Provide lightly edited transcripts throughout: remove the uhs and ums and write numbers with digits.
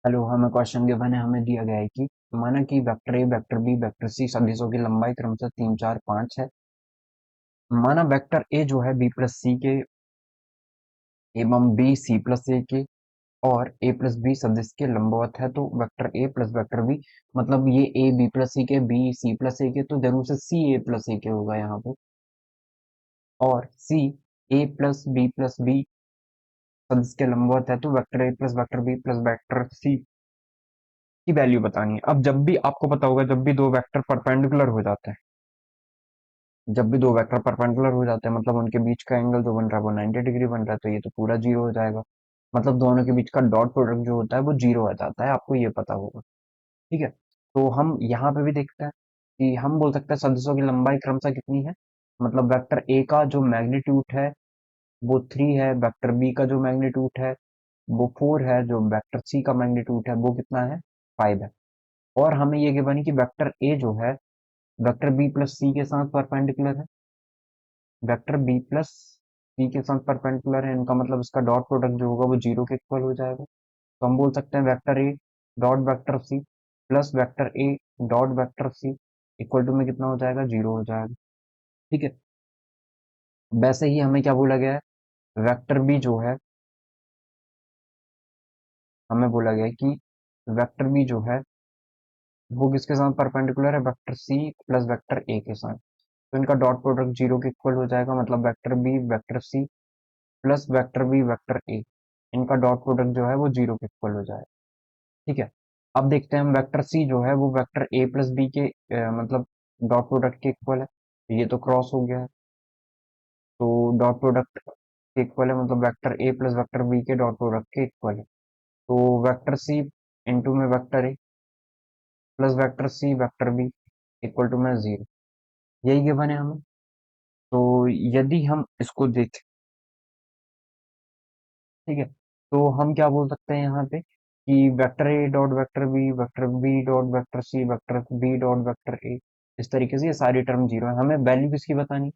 Hello, हमें question given है। हमें दिया गया है कि माना कि vector A, vector B, vector C सदिशों की लंबाई क्रमशः 3, 4, 5 है। माना वेक्टर ए जो है बी प्लस सी के एवं बी सी प्लस ए के और ए प्लस बी सदिश के लंबवत है, तो vector A plus vector B, मतलब ये ए बी प्लस सी के, बी सी प्लस ए के, तो जरूर से सी ए प्लस ए के होगा यहाँ पे। और सी ए प्लस बी सदिश के लंबवत है, तो vector A plus vector B plus vector C की वैल्यू बतानी है। अब जब भी आपको पता होगा, जब भी दो वेक्टर परपेंडिकुलर हो जाते हैं, जब भी दो वेक्टर परपेंडिकुलर हो जाते हैं, मतलब उनके बीच का एंगल जो बन रहा है वो 90 डिग्री बन रहा है, तो ये तो पूरा जीरो हो जाएगा। मतलब दोनों के बीच का डॉट प्रोडक्ट जो होता है वो जीरो आ जाता है, आपको ये पता होगा। ठीक है, तो हम यहाँ पे भी देखते हैं कि हम बोल सकते हैं सदिशों की लंबाई क्रमशः कितनी है। मतलब वेक्टर ए का जो मैग्नीट्यूड है वो 3 है, वेक्टर बी का जो मैग्नीट्यूड है वो 4 है, जो वेक्टर सी का मैग्नीट्यूड है वो कितना है, 5 है। और हमें ये गिवन है कि वेक्टर ए जो है वेक्टर बी प्लस सी के साथ परपेंडिकुलर है, वेक्टर बी प्लस सी के साथ परपेंडिकुलर है, इनका मतलब इसका डॉट प्रोडक्ट जो होगा वो जीरो के इक्वल हो जाएगा। तो हम बोल सकते हैं vector A dot vector C plus vector A dot vector C equal to में कितना हो जाएगा, जीरो हो जाएगा। ठीक है, वैसे ही हमें क्या बोला गया है, वेक्टर बी जो है, हमें बोला गया है कि वेक्टर बी जो है वो किसके साथ परपेंडिकुलर है, vector C plus vector A के साथ। तो इनका डॉट प्रोडक्ट जीरो के इक्वल हो जाएगा, मतलब vector B vector C plus vector B vector A, इनका डॉट प्रोडक्ट जो है वो जीरो के इक्वल हो जाएगा। ठीक है, अब देखते हैं हम वेक्टर सी जो है वो वेक्टर ए प्लस बी के मतलब डॉट प्रोडक्ट के इक्वल है, तो ये तो क्रॉस हो गया है। तो डॉट प्रोडक्ट के इक्वल है, मतलब vector A plus vector B के डॉट प्रोडक्ट के इक्वल है। तो वेक्टर सी इंटू में vector A plus vector C vector B equal to में जीरो, यही गिवन है हमें। तो यदि हम इसको देखें, ठीक है, तो हम क्या बोल सकते हैं यहाँ पे कि vector A dot vector B dot vector C vector B dot vector A, इस तरीके से ये सारी टर्म जीरो है। हमें वैल्यू किसकी बतानी,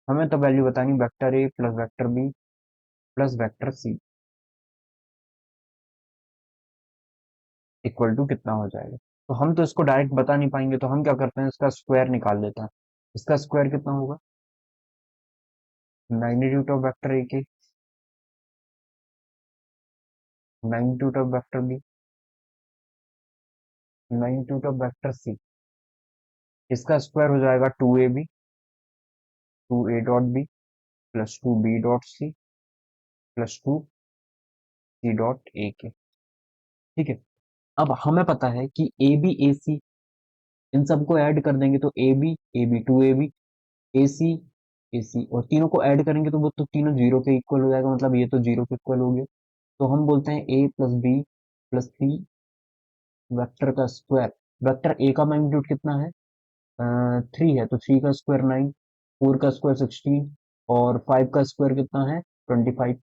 हमें तो वैल्यू बतानी vector A plus vector B plus vector C equal to कितना हो जाएगा। तो हम तो इसको डायरेक्ट बता नहीं पाएंगे, तो हम क्या करते हैं, इसका स्क्वायर निकाल लेते हैं। इसका स्क्वायर कितना होगा, मैग्नीट्यूड ऑफ वेक्टर ए के magnitude of vector B magnitude of vector C, इसका स्क्वायर हो जाएगा 2ab 2a dot B plus 2b dot C plus 2c dot A के। ठीक है, अब हमें पता है कि ए बी ए सी, इन सबको ऐड कर देंगे तो ए बी 2ab ए सी और तीनों को ऐड करेंगे तो वो तो तीनों जीरो के इक्वल हो जाएगा, मतलब ये तो जीरो के इक्वल हो गए। तो हम बोलते हैं ए plus B plus C vector का स्क्वायर। वेक्टर ए का मैग्नीट्यूड कितना है, 3 है, तो 3 का स्क्वायर 9, 4 का स्क्वायर 16 और 5 का स्क्वायर कितना है, 25।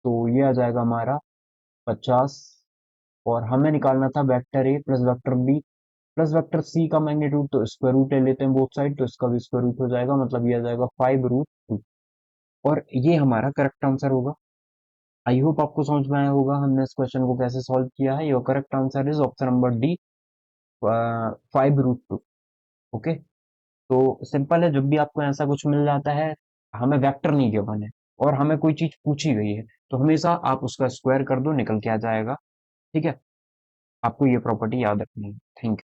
तो ये आ जाएगा हमारा 50। और हमें निकालना था vector A plus vector B plus vector C का मैग्नीट्यूड, तो स्क्वायर रूट ले लेते हैं बोथ साइड, तो इसका भी स्क्वायर रूट हो जाएगा, मतलब ये आ जाएगा 5√2। और ये हमारा करेक्ट आंसर होगा। आई होप आपको समझ में आया होगा हमने इस क्वेश्चन को कैसे सॉल्व किया है। Your correct answer is option number D, 5√2। Okay, तो सिंपल है, जब भी आपको ऐसा कुछ मिल जाता है, हमें वेक्टर नहीं गिवन है और हमें कोई चीज पूछी गई है, तो हमेशा आप उसका स्क्वायर कर दो, निकल के आ जाएगा। ठीक है, आपको ये प्रॉपर्टी याद रखनी है। Thank you.